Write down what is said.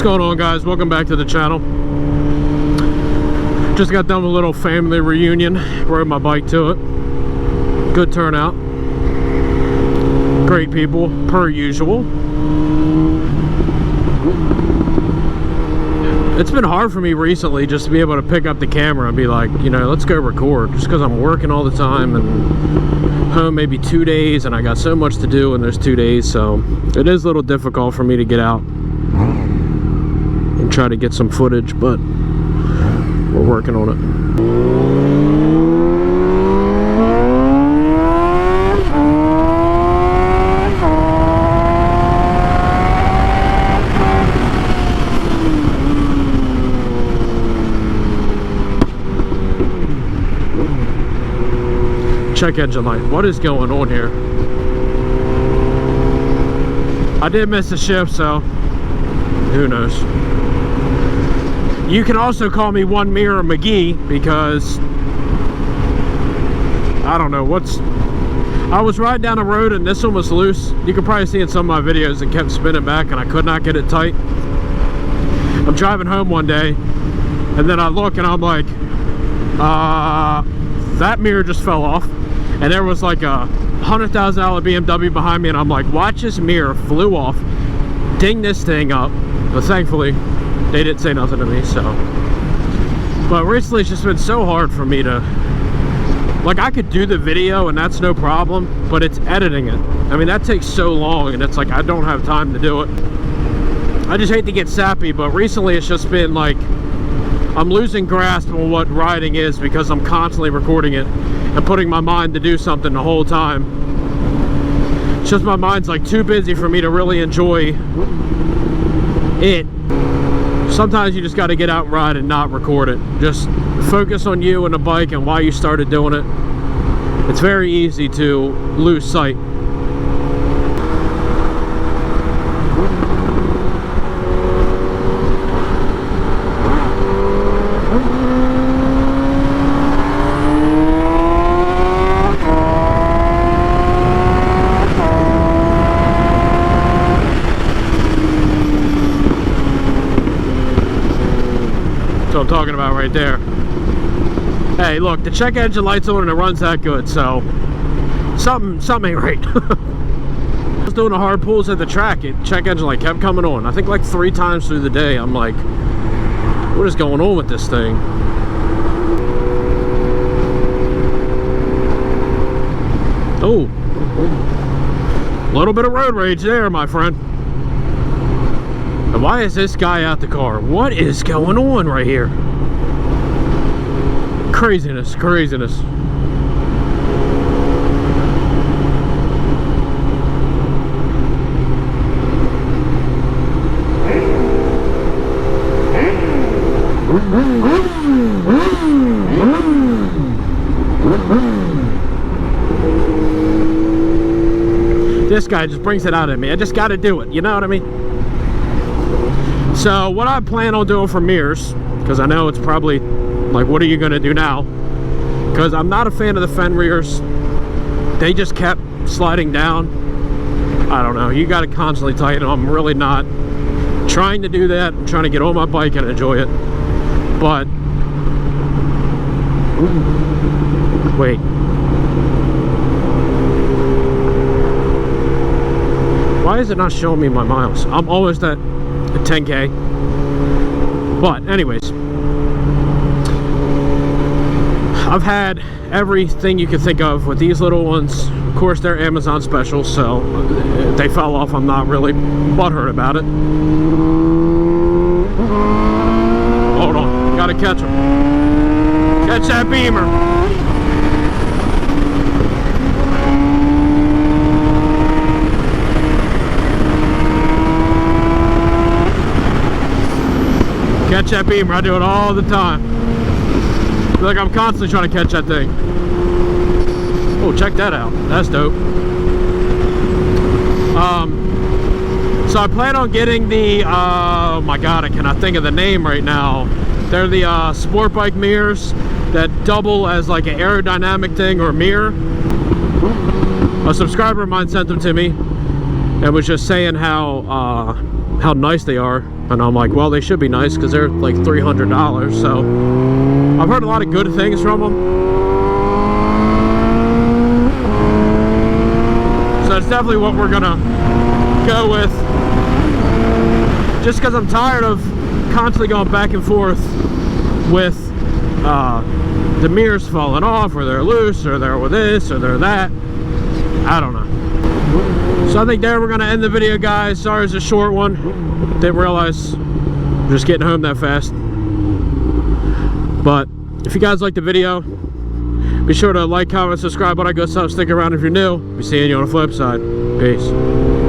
What's going on, guys? Welcome back to the channel. Just got done with a little family reunion. Rode my bike to it. Good turnout. Great people, per usual. It's been hard for me recently just to be able to pick up the camera and be like, you know, let's go record, just because I'm working all the time and home maybe 2 days, and I got so much to do in those 2 days, so it is a little difficult for me to get out and try to get some footage, but we're working on it. Check engine light. What is going on here? I did miss the shift, so who knows. You can also call me One Mirror McGee, because I don't know what's... I was riding down the road and this one was loose. You can probably see in some of my videos it kept spinning back and I could not get it tight. I'm driving home one day and then I look and I'm like, that mirror just fell off. And there was like a $100,000 BMW behind me, and I'm like, watch this mirror flew off, ding this thing up. But thankfully, they didn't say nothing to me, so. But recently, it's just been so hard for me to, like, I could do the video, and that's no problem, but it's editing it. I mean, that takes so long, and it's like, I don't have time to do it. I just hate to get sappy, but recently, it's just been like, I'm losing grasp on what riding is because I'm constantly recording it and putting my mind to do something the whole time. It's just my mind's like too busy for me to really enjoy it. Sometimes you just got to get out and ride and not record it. Just focus on you and the bike and why you started doing it. It's very easy to lose sight. I'm talking about right there. Hey, look, the check engine light's on and it runs that good, so something ain't right. I was doing the hard pulls at the track, check engine light kept coming on. I think like 3 times through the day. I'm like, what is going on with this thing? Oh, a little bit of road rage there, my friend. Why is this guy out the car? What is going on right here? Craziness, craziness. This guy just brings it out of me. I just got to do it. You know what I mean? So what I plan on doing for mirrors, because I know it's probably like, what are you going to do now? Because I'm not a fan of the fender mirrors. They just kept sliding down. I don't know. You got to constantly tighten them. I'm really not trying to do that. I'm trying to get on my bike and enjoy it. But wait. Why is it not showing me my miles? I'm almost at 10K. But anyways, I've had everything you could think of with these little ones. Of course, they're Amazon specials, so if they fell off, I'm not really butthurt about it. Hold on, gotta catch them. Catch that beamer. Catch that beamer. I do it all the time. I feel like I'm constantly trying to catch that thing. Oh, check that out. That's dope. So I plan on getting the, oh my god, I cannot think of the name right now. They're the sport bike mirrors that double as like an aerodynamic thing or mirror. A subscriber of mine sent them to me and was just saying how nice they are. And I'm like, well, they should be nice because they're like $300. So I've heard a lot of good things from them. So it's definitely what we're gonna go with. Just because I'm tired of constantly going back and forth with the mirrors falling off, or they're loose, or they're with this, or they're that. I don't know. So I think there we're gonna end the video, guys. Sorry it's a short one. Didn't realize I'm just getting home that fast. But if you guys like the video, be sure to like, comment, subscribe, all that good stuff. Stick around if you're new. Be seeing you on the flip side. Peace.